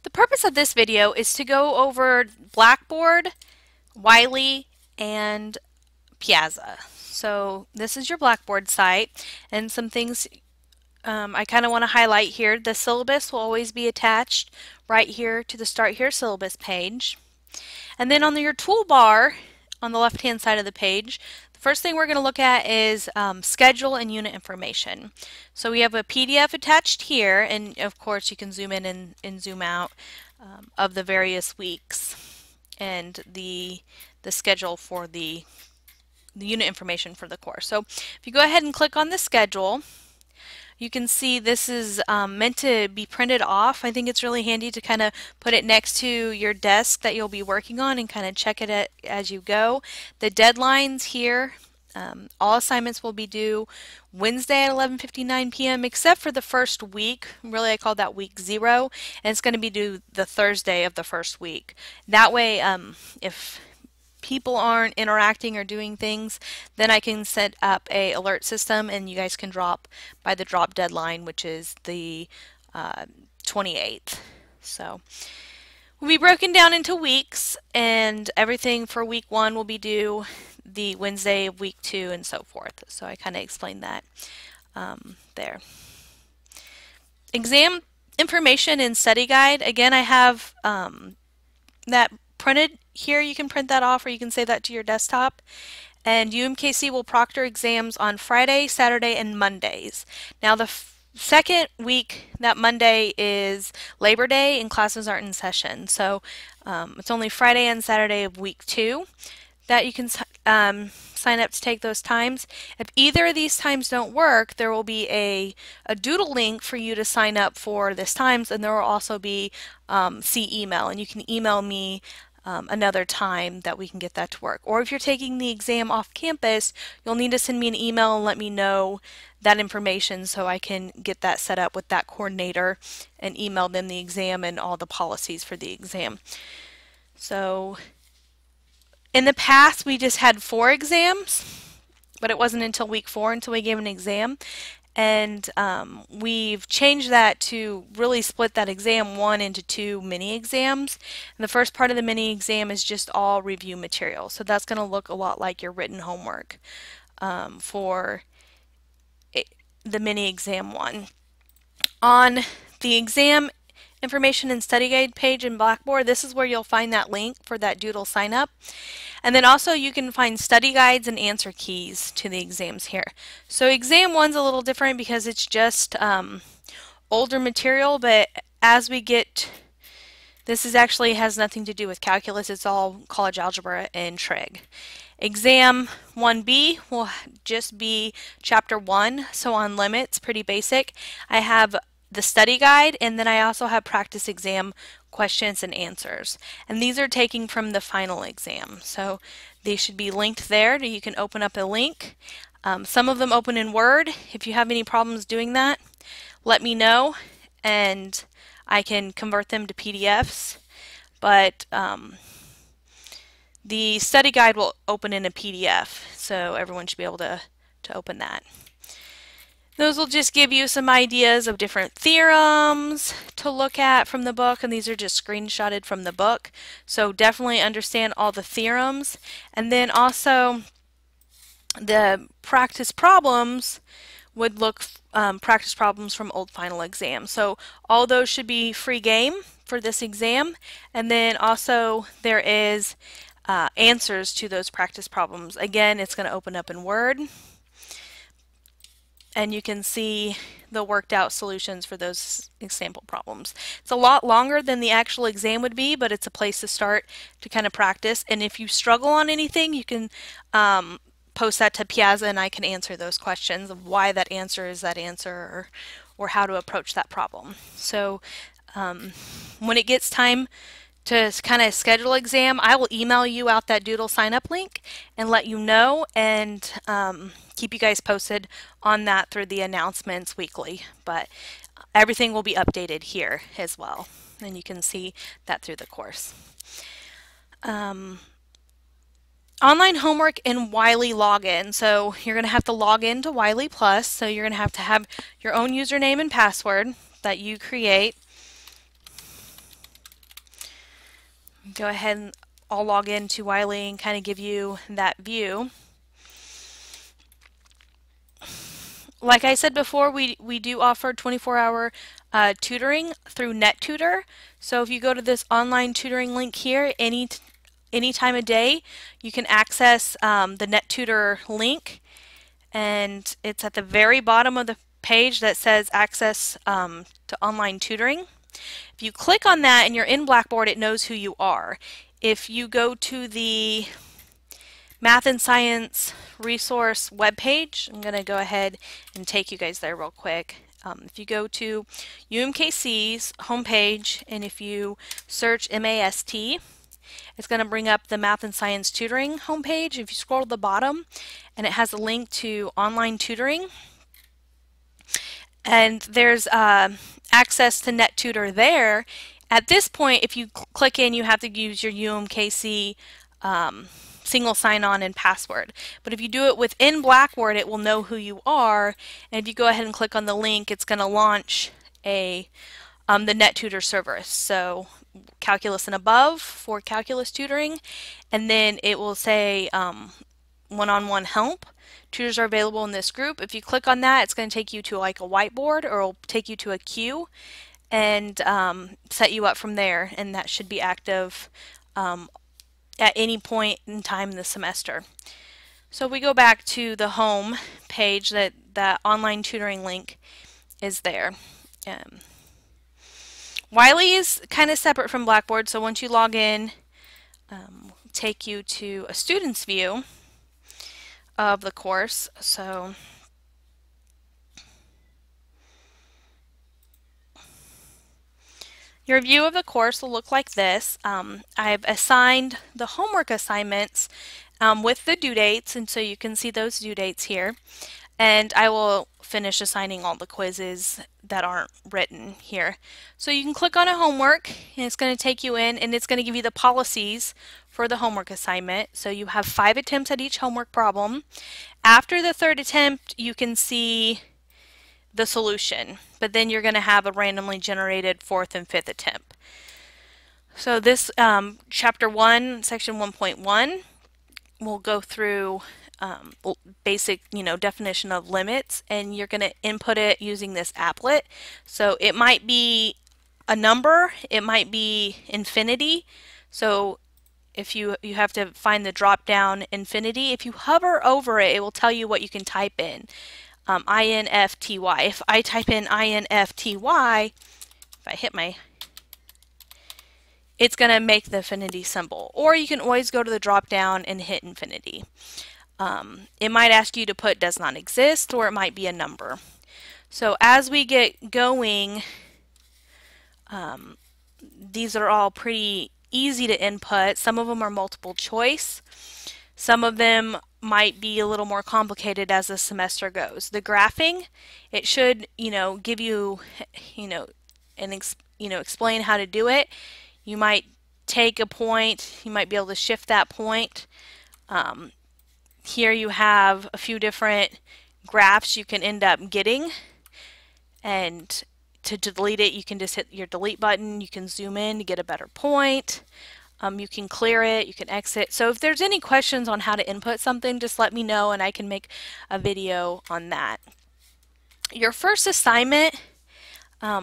The purpose of this video is to go over Blackboard, Wiley, and Piazza. So this is your Blackboard site, and some things I kind of want to highlight here. The syllabus will always be attached right here to the Start Here syllabus page. And then on your toolbar on the left hand side of the page, the first thing we're going to look at is schedule and unit information. So we have a PDF attached here, and of course you can zoom in and zoom out of the various weeks and the schedule for the unit information for the course. So if you go ahead and click on the schedule, you can see this is meant to be printed off. I think it's really handy to kind of put it next to your desk that you'll be working on and kind of check it as you go. The deadlines here, all assignments will be due Wednesday at 11:59 p.m. except for the first week. Really, I call that week 0, and it's going to be due the Thursday of the first week. That way, if people aren't interacting or doing things, then I can set up a alert system and you guys can drop by the drop deadline, which is the 28th. So we'll be broken down into weeks, and everything for week 1 will be due the Wednesday of week 2 and so forth. So I kind of explained that there. Exam information and study guide. Again, I have that printed here. You can print that off or you can save that to your desktop. And UMKC will proctor exams on Friday, Saturday, and Mondays. Now the second week, that Monday is Labor Day and classes aren't in session. So it's only Friday and Saturday of week 2 that you can sign up to take those times. If either of these times don't work, there will be a doodle link for you to sign up for this times, and there will also be see email, and you can email me another time that we can get that to work. Or if you're taking the exam off campus, you'll need to send me an email and let me know that information so I can get that set up with that coordinator and email them the exam and all the policies for the exam. So in the past we just had 4 exams, but it wasn't until week 4 until we gave an exam. And we've changed that to really split that exam 1 into 2 mini exams. And the first part of the mini exam is just all review material. So that's going to look a lot like your written homework for the mini exam 1. On the exam information and study guide page in Blackboard, this is where you'll find that link for that doodle sign up. And then also you can find study guides and answer keys to the exams here. So exam 1's a little different because it's just older material, but as we get, this is actually has nothing to do with calculus, it's all college algebra and trig. Exam 1B will just be chapter 1, so on limits, pretty basic. I have the study guide, and then I also have practice exam questions and answers, and these are taken from the final exam, so they should be linked there. You can open up a link. Some of them open in Word. If you have any problems doing that, let me know and I can convert them to PDFs, but the study guide will open in a PDF, so everyone should be able to open that. Those will just give you some ideas of different theorems to look at from the book, and these are just screenshotted from the book. So definitely understand all the theorems. And then also the practice problems would look practice problems from old final exams. So all those should be free game for this exam. And then also there is answers to those practice problems. Again, it's going to open up in Word, and you can see the worked out solutions for those example problems. It's a lot longer than the actual exam would be, but it's a place to start to kind of practice. And if you struggle on anything, you can post that to Piazza and I can answer those questions of why that answer is that answer, or how to approach that problem. So when it gets time to kind of schedule exam, I will email you out that doodle sign up link and let you know, and keep you guys posted on that through the announcements weekly. But everything will be updated here as well, and you can see that through the course. Online homework and Wiley login. So you're going to have to log in to Wiley Plus. So you're going to have your own username and password that you create. Go ahead and I'll log into Wiley and kind of give you that view. Like I said before, we do offer 24-hour tutoring through NetTutor. So if you go to this online tutoring link here, any time of day, you can access the NetTutor link, and it's at the very bottom of the page that says access to online tutoring. If you click on that and you're in Blackboard, it knows who you are. If you go to the Math and Science resource webpage, I'm going to go ahead and take you guys there real quick. If you go to UMKC's homepage and if you search MAST, it's going to bring up the Math and Science Tutoring homepage. If you scroll to the bottom, and it has a link to online tutoring, and there's access to NetTutor there. At this point, if you click in, you have to use your UMKC single sign-on and password. But if you do it within Blackboard, it will know who you are. And if you go ahead and click on the link, it's going to launch the NetTutor server. So calculus and above for calculus tutoring, and then it will say one-on-one help. Tutors are available in this group. If you click on that, it's going to take you to like a whiteboard, or it'll take you to a queue and set you up from there, and that should be active at any point in time in the semester. So if we go back to the home page, that online tutoring link is there. Wiley is kind of separate from Blackboard, so once you log in, take you to a student's view of the course. So your view of the course will look like this. I've assigned the homework assignments with the due dates, and so you can see those due dates here. And I will finish assigning all the quizzes that aren't written here. So you can click on a homework, and it's going to take you in, and it's going to give you the policies for the homework assignment. So you have 5 attempts at each homework problem. After the 3rd attempt, you can see the solution, but then you're going to have a randomly generated 4th and 5th attempt. So this chapter 1, section 1.1, will go through basic, definition of limits, and you're going to input it using this applet. So it might be a number, it might be infinity. So if you have to find the drop down infinity, if you hover over it, it will tell you what you can type in. INFTY. If I type in INFTY, if I hit it's going to make the infinity symbol. Or you can always go to the drop down and hit infinity. It might ask you to put does not exist, or it might be a number. So as we get going, these are all pretty easy to input. Some of them are multiple choice. Some of them might be a little more complicated as the semester goes. The graphing, it should, give you, explain how to do it. You might take a point, you might be able to shift that point. Here you have a few different graphs you can end up getting, and to delete it, you can just hit your delete button. You can zoom in to get a better point. You can clear it, you can exit. So if there's any questions on how to input something, just let me know and I can make a video on that. Your first assignment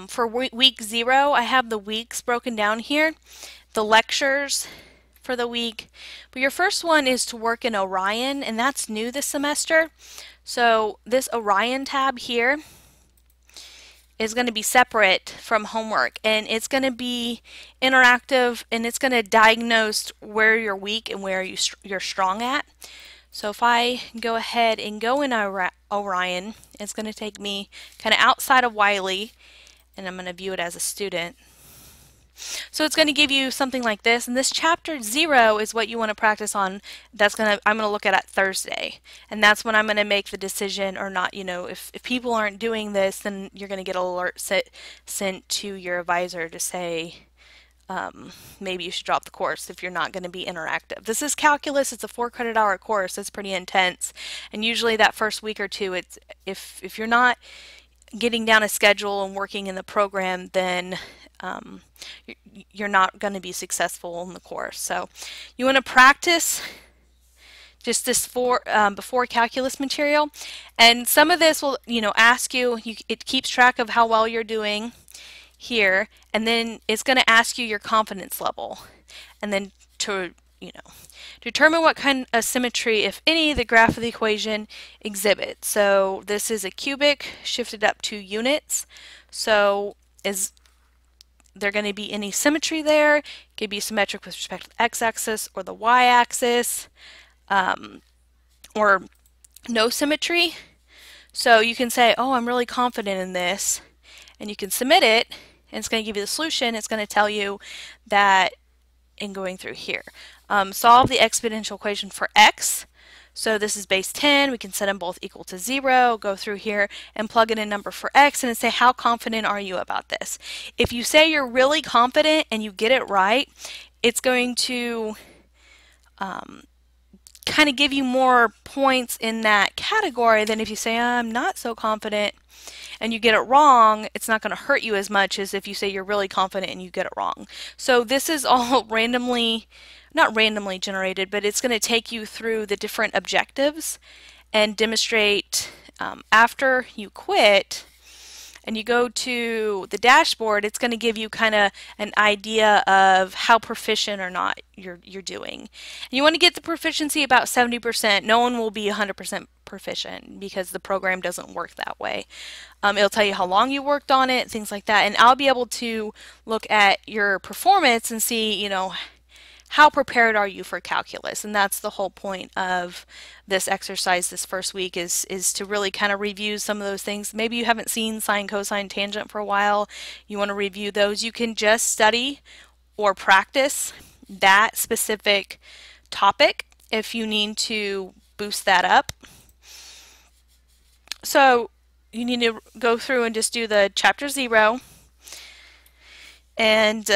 for week 0, I have the weeks broken down here, the lectures for the week. But your first one is to work in Orion, and that's new this semester. So this Orion tab here is going to be separate from homework, and it's going to be interactive, and it's going to diagnose where you're weak and where you're strong at. So if I go ahead and go in Orion, it's going to take me kind of outside of Wiley, and I'm going to view it as a student. So it's going to give you something like this, and this chapter 0 is what you want to practice on. I'm going to look at Thursday, and that's when I'm going to make the decision or not. If people aren't doing this, then you're going to get an alert sent to your advisor to say maybe you should drop the course if you're not going to be interactive. This is calculus. It's a 4 credit hour course. It's pretty intense, and usually that first week or two, if you're not getting down a schedule and working in the program, then you're not going to be successful in the course. So you want to practice just this before calculus material, and some of this will ask you, it keeps track of how well you're doing here, and then it's going to ask you your confidence level, and then to determine what kind of symmetry, if any, the graph of the equation exhibits. So this is a cubic shifted up 2 units. So is there going to be any symmetry there? It could be symmetric with respect to the x-axis or the y-axis, or no symmetry. So you can say, oh, I'm really confident in this, and you can submit it, and it's going to give you the solution. It's going to tell you that in going through here. Solve the exponential equation for x. So this is base 10. We can set them both equal to 0. Go through here and plug in a number for x and say, how confident are you about this? If you say you're really confident and you get it right, it's going to kind of give you more points in that category than if you say, I'm not so confident, and you get it wrong. It's not going to hurt you as much as if you say you're really confident and you get it wrong. So this is all not randomly generated, but it's going to take you through the different objectives and demonstrate after you quit and you go to the dashboard, it's going to give you kind of an idea of how proficient or not you're doing. And you want to get the proficiency about 70%. No one will be 100% proficient because the program doesn't work that way. It'll tell you how long you worked on it, things like that, and I'll be able to look at your performance and see, how prepared are you for calculus? And that's the whole point of this exercise this first week is to really kind of review some of those things. Maybe you haven't seen sine, cosine, tangent for a while. You want to review those. You can just study or practice that specific topic if you need to boost that up. So you need to go through and just do the chapter 0 and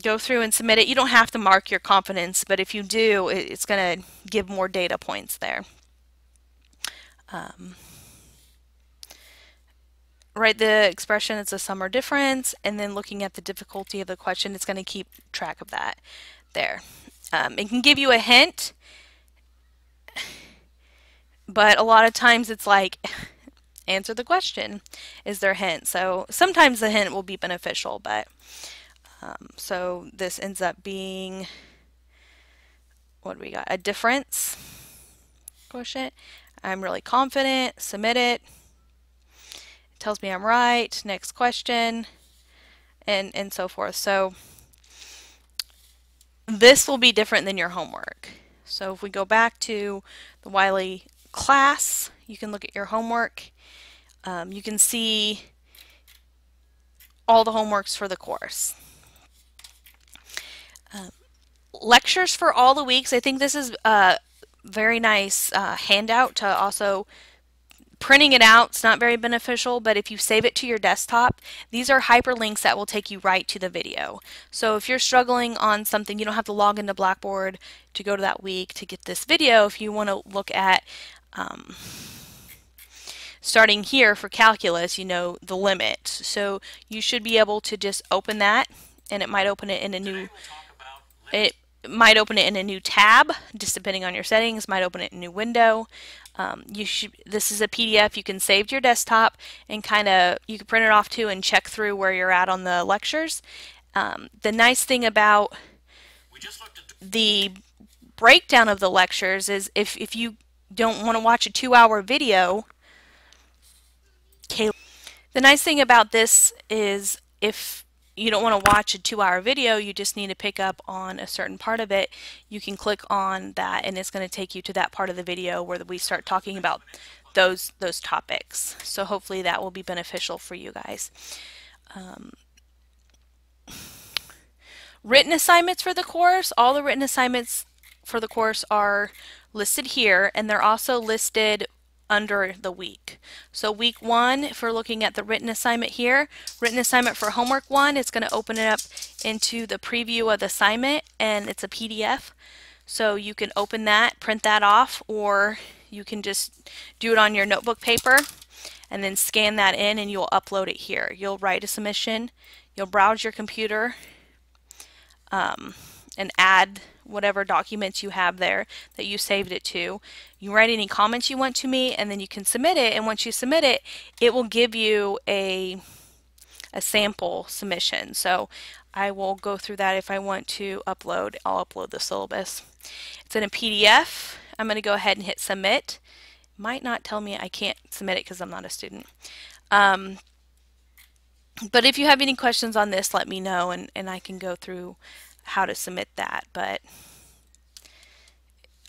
go through and submit it. You don't have to mark your confidence, but if you do, it's going to give more data points there. Write the expression, it's a sum or difference, and then looking at the difficulty of the question, it's going to keep track of that there. It can give you a hint, but a lot of times it's like, answer the question is their hint. So sometimes the hint will be beneficial, but so this ends up being, what do we got? A difference quotient. I'm really confident. Submit it. It tells me I'm right. Next question, and so forth. So this will be different than your homework. So if we go back to the Wiley class, you can look at your homework. You can see all the homeworks for the course. Lectures for all the weeks. I think this is a very nice handout to also printing it out. It's not very beneficial, but if you save it to your desktop, these are hyperlinks that will take you right to the video. So if you're struggling on something, you don't have to log into Blackboard to go to that week to get this video. If you want to look at starting here for calculus, the limit. So you should be able to just open that, and it might open it in a new tab, just depending on your settings. Might open it in a new window. This is a PDF you can save to your desktop, and you can print it off too and check through where you're at on the lectures. The nice thing about the breakdown of the lectures is if you don't want to watch a 2-hour video, the nice thing about this is if you don't want to watch a 2-hour video, you just need to pick up on a certain part of it. You can click on that and it's going to take you to that part of the video where we start talking about those topics. So hopefully that will be beneficial for you guys. Written assignments for the course. All the written assignments for the course are listed here, and they're also listed under the week. So week 1, if we're looking at the written assignment here, written assignment for homework 1, it's going to open it up into the preview of the assignment, and it's a PDF. So you can open that, print that off, or you can just do it on your notebook paper and then scan that in and you'll upload it here. You'll write a submission, you'll browse your computer and add whatever documents you have there that you saved it to. You write any comments you want to me, and then you can submit it, and once you submit it, it will give you a sample submission. So I will go through that. If I want to upload, I'll upload the syllabus. It's in a PDF. I'm going to go ahead and hit submit. Might not tell me I can't submit it because I'm not a student. But if you have any questions on this, let me know, and I can go through how to submit that. But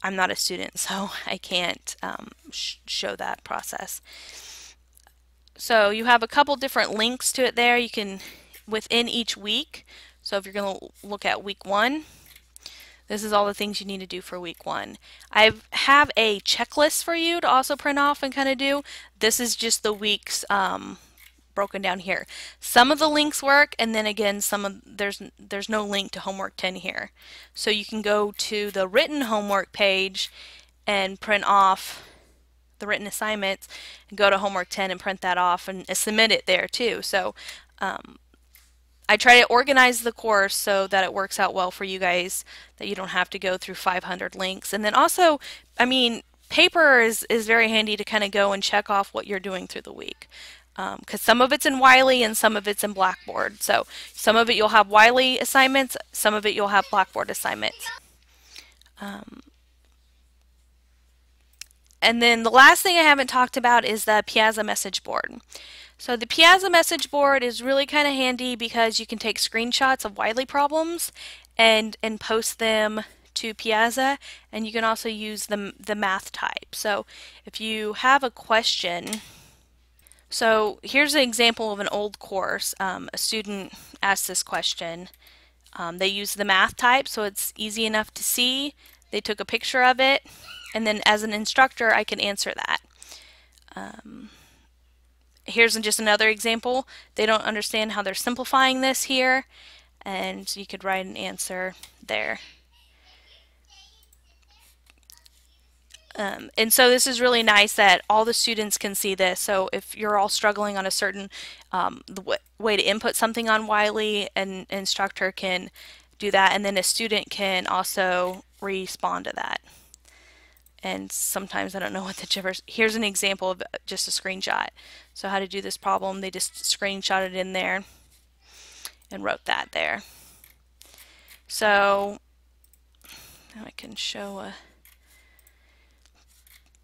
I'm not a student, so I can't show that process. So you have a couple different links to it there. You can, within each week, so if you're going to look at week 1, this is all the things you need to do for week 1. I have a checklist for you to also print off and kind of do. This is just the weeks broken down here. Some of the links work, and then again, there's no link to homework 10 here. So you can go to the written homework page and print off the written assignments, and go to homework 10 and print that off and submit it there too. So I try to organize the course so that it works out well for you guys, that you don't have to go through 500 links. And then also, I mean, paper is very handy to kind of go and check off what you're doing through the week. Because some of it's in Wiley and some of it's in Blackboard. So some of it you'll have Wiley assignments, some of it you'll have Blackboard assignments. And then the last thing I haven't talked about is the Piazza message board. So the Piazza message board is really kind of handy because you can take screenshots of Wiley problems and post them to Piazza, and you can also use the math type. So if you have a question, so here's an example of an old course. A student asked this question. They used the math type, so it's easy enough to see. They took a picture of it, and then as an instructor, I can answer that. Here's just another example. They don't understand how they're simplifying this here, and you could write an answer there. And so this is really nice that all the students can see this. So if you're all struggling on a certain way to input something on Wiley, an instructor can do that, and then a student can also respond to that. And sometimes I don't know what here's an example of just a screenshot. So how to do this problem, they just screenshotted in there and wrote that there. So now I can show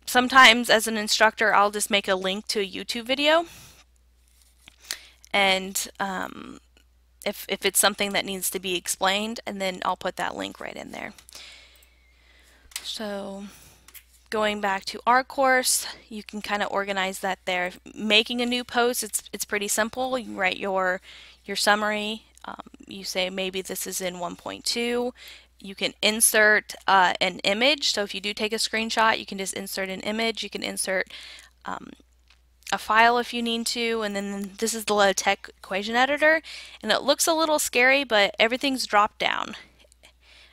sometimes as an instructor I'll just make a link to a YouTube video, and if it's something that needs to be explained, and then I'll put that link right in there. So going back to our course, you can kind of organize that there. Making a new post, it's pretty simple. You can write your summary. You say maybe this is in 1.2. You can insert an image. So if you do take a screenshot, you can just insert an image. You can insert a file if you need to, and then this is the LaTeX equation editor, and it looks a little scary, but everything's dropped down.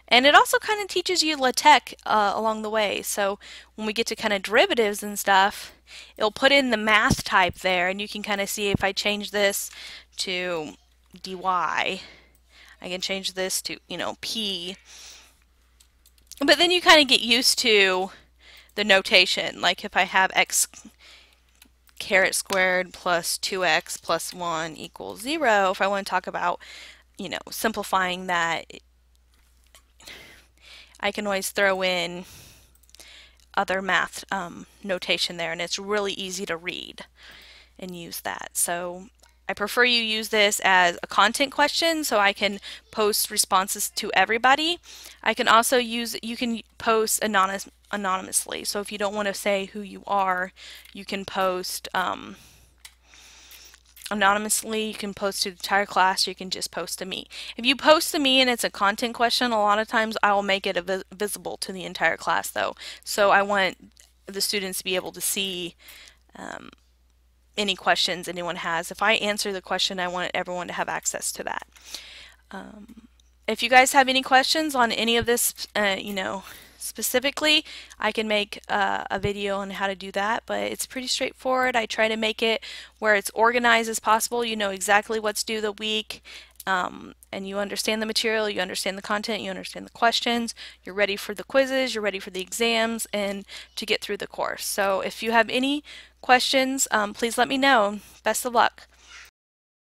And it also kind of teaches you LaTeX along the way. So when we get to kind of derivatives and stuff, it'll put in the math type there, and you can kind of see if I change this to dy, I can change this to, p. But then you kind of get used to the notation. Like if I have x caret squared plus 2x plus 1 equals 0, if I want to talk about, simplifying that, I can always throw in other math notation there, and it's really easy to read and use that. So I prefer you use this as a content question, so I can post responses to everybody. I can also you can post anonymously. So if you don't want to say who you are, you can post anonymously. You can post to the entire class, you can just post to me. If you post to me and it's a content question, a lot of times I will make it visible to the entire class though. So I want the students to be able to see any questions anyone has. If I answer the question, I want everyone to have access to that. If you guys have any questions on any of this, specifically, I can make a video on how to do that, but it's pretty straightforward. I try to make it where it's organized as possible. You know exactly what's due the week, and you understand the material, you understand the content, you understand the questions, you're ready for the quizzes, you're ready for the exams, and to get through the course. So if you have any questions, please let me know. Best of luck.